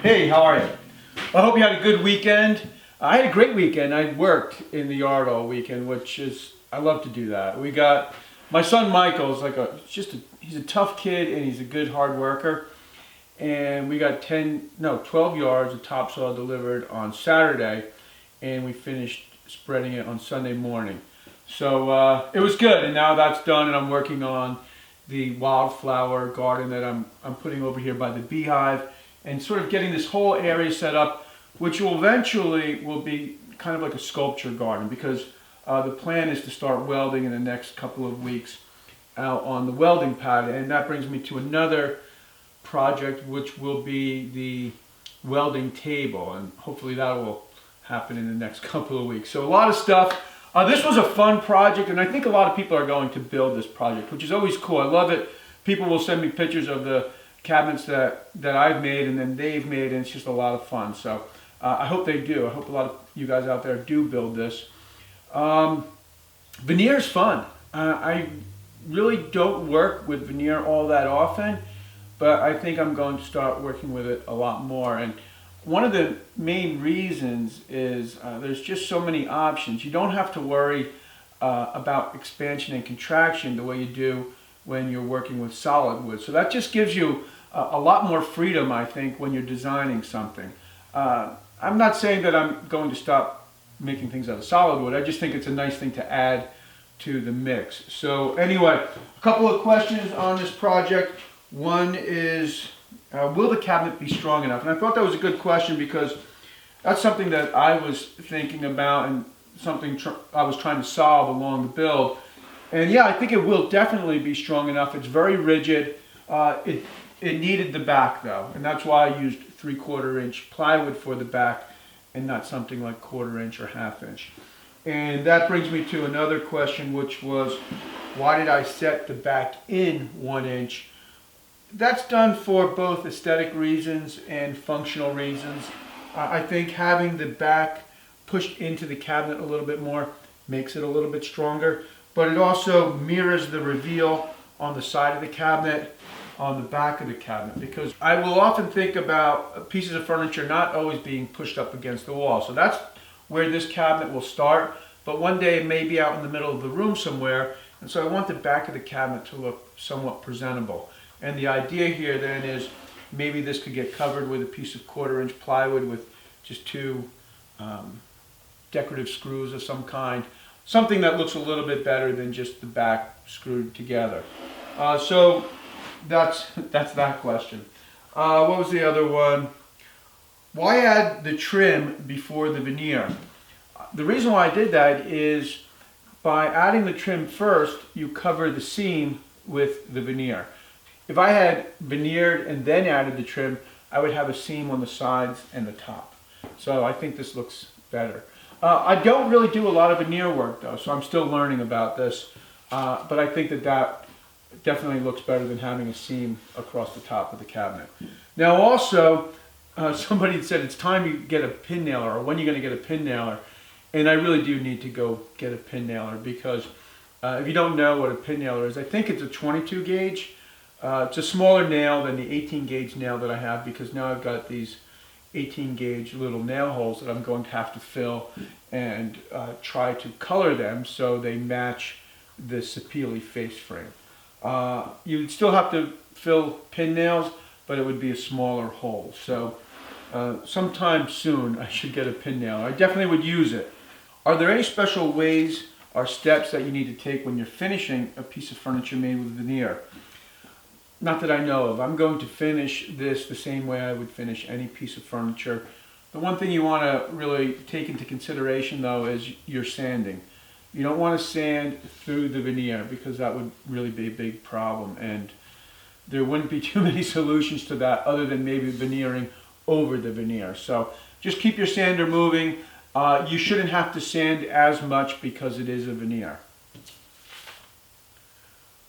Hey, how are you? I hope you had a good weekend. I had a great weekend. I worked in the yard all weekend, which is, I love to do that. We got, my son Michael's he's a tough kid and he's a good hard worker. And we got 12 yards of topsoil delivered on Saturday, and we finished spreading it on Sunday morning. So it was good, and now that's done, and I'm working on the wildflower garden that I'm putting over here by the beehive, and sort of getting this whole area set up, which will eventually be kind of like a sculpture garden, because the plan is to start welding in the next couple of weeks out on the welding pad. And that brings me to another project, which will be the welding table, and hopefully that will happen in the next couple of weeks. So a lot of stuff. This was a fun project, and I think a lot of people are going to build this project, which is always cool. I love it. People will send me pictures of the cabinets that I've made and then they've made, and it's just a lot of fun. So I hope they do. I hope a lot of you guys out there do build this. Veneer is fun. I really don't work with veneer all that often, but I think I'm going to start working with it a lot more. And one of the main reasons is there's just so many options. You don't have to worry about expansion and contraction the way you do when you're working with solid wood. So that just gives you a lot more freedom, I think, when you're designing something. I'm not saying that I'm going to stop making things out of solid wood. I just think it's a nice thing to add to the mix. So anyway, a couple of questions on this project. One is, will the cabinet be strong enough? And I thought that was a good question, because that's something that I was thinking about and something I was trying to solve along the build. And yeah, I think it will definitely be strong enough. It's very rigid. It needed the back though, and that's why I used 3/4 inch plywood for the back and not something like 1/4 inch or 1/2 inch. And that brings me to another question, which was, why did I set the back in 1 inch? That's done for both aesthetic reasons and functional reasons. I think having the back pushed into the cabinet a little bit more makes it a little bit stronger, but it also mirrors the reveal on the side of the cabinet, on the back of the cabinet, because I will often think about pieces of furniture not always being pushed up against the wall. So that's where this cabinet will start, but one day it may be out in the middle of the room somewhere, and so I want the back of the cabinet to look somewhat presentable. And the idea here then is maybe this could get covered with a piece of 1/4 inch plywood with just two decorative screws of some kind. Something that looks a little bit better than just the back screwed together. So that's that question. What was the other one? Why add the trim before the veneer? The reason why I did that is by adding the trim first, you cover the seam with the veneer. If I had veneered and then added the trim, I would have a seam on the sides and the top. So I think this looks better. I don't really do a lot of veneer work though, so I'm still learning about this. But I think that definitely looks better than having a seam across the top of the cabinet. Now also, somebody said it's time you get a pin nailer, or when you're going to get a pin nailer. And I really do need to go get a pin nailer, because if you don't know what a pin nailer is, I think it's a 22 gauge. It's a smaller nail than the 18 gauge nail that I have, because now I've got these 18 gauge little nail holes that I'm going to have to fill and try to color them so they match the Sapele face frame. You would still have to fill pin nails, but it would be a smaller hole. So sometime soon I should get a pin nailer. I definitely would use it. Are there any special ways or steps that you need to take when you're finishing a piece of furniture made with veneer? Not that I know of. I'm going to finish this the same way I would finish any piece of furniture. The one thing you want to really take into consideration though is your sanding. You don't want to sand through the veneer, because that would really be a big problem, and there wouldn't be too many solutions to that other than maybe veneering over the veneer. So just keep your sander moving. You shouldn't have to sand as much because it is a veneer.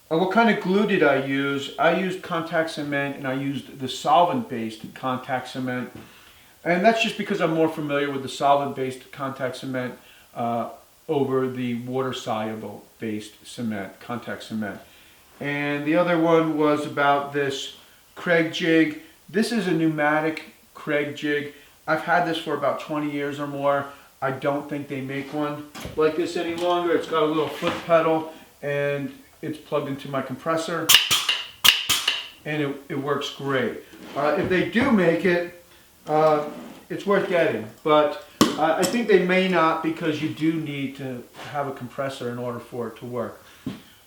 What kind of glue did I use? I used contact cement, and I used the solvent-based contact cement. And that's just because I'm more familiar with the solvent-based contact cement over the water-soluble based cement, contact cement. And the other one was about this Kreg Jig. This is a pneumatic Kreg Jig. I've had this for about 20 years or more. I don't think they make one like this any longer. It's got a little foot pedal and it's plugged into my compressor, and it works great. If they do make it, it's worth getting, but I think they may not, because you do need to have a compressor in order for it to work.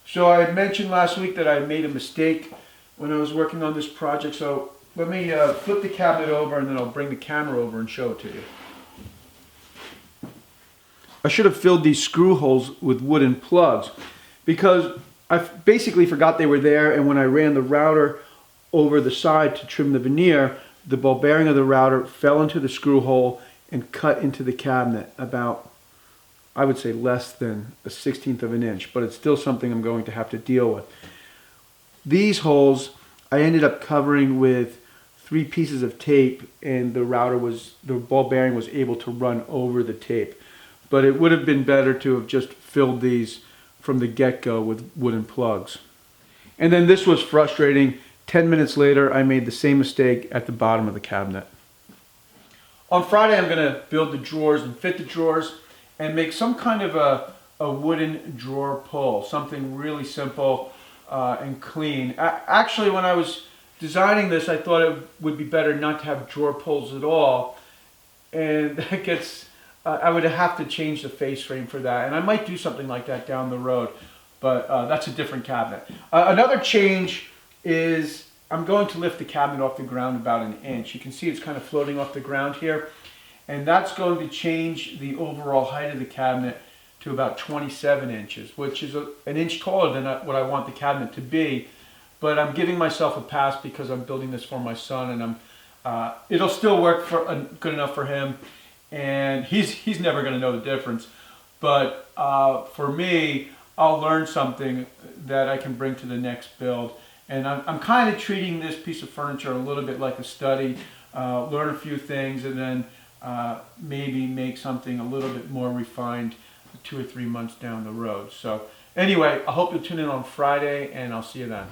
So I had mentioned last week that I made a mistake when I was working on this project, so let me flip the cabinet over and then I'll bring the camera over and show it to you. I should have filled these screw holes with wooden plugs, because I basically forgot they were there, and when I ran the router over the side to trim the veneer, the ball bearing of the router fell into the screw hole and cut into the cabinet about, I would say, less than a 1/16 of an inch, but it's still something I'm going to have to deal with. These holes I ended up covering with 3 pieces of tape, and the ball bearing was able to run over the tape. But it would have been better to have just filled these from the get-go with wooden plugs. And then this was frustrating. 10 minutes later, I made the same mistake at the bottom of the cabinet. On Friday, I'm going to build the drawers and fit the drawers and make some kind of a wooden drawer pull, something really simple and clean. Actually, when I was designing this, I thought it would be better not to have drawer pulls at all, and that gets, I would have to change the face frame for that, and I might do something like that down the road, but that's a different cabinet. Another change is I'm going to lift the cabinet off the ground about 1 inch. You can see it's kind of floating off the ground here, and that's going to change the overall height of the cabinet to about 27 inches, which is 1 inch taller than what I want the cabinet to be. But I'm giving myself a pass because I'm building this for my son, and it'll still work good enough for him, and he's never going to know the difference. But for me, I'll learn something that I can bring to the next build. And I'm kind of treating this piece of furniture a little bit like a study, learn a few things, and then maybe make something a little bit more refined 2 or 3 months down the road. So anyway, I hope you'll tune in on Friday, and I'll see you then.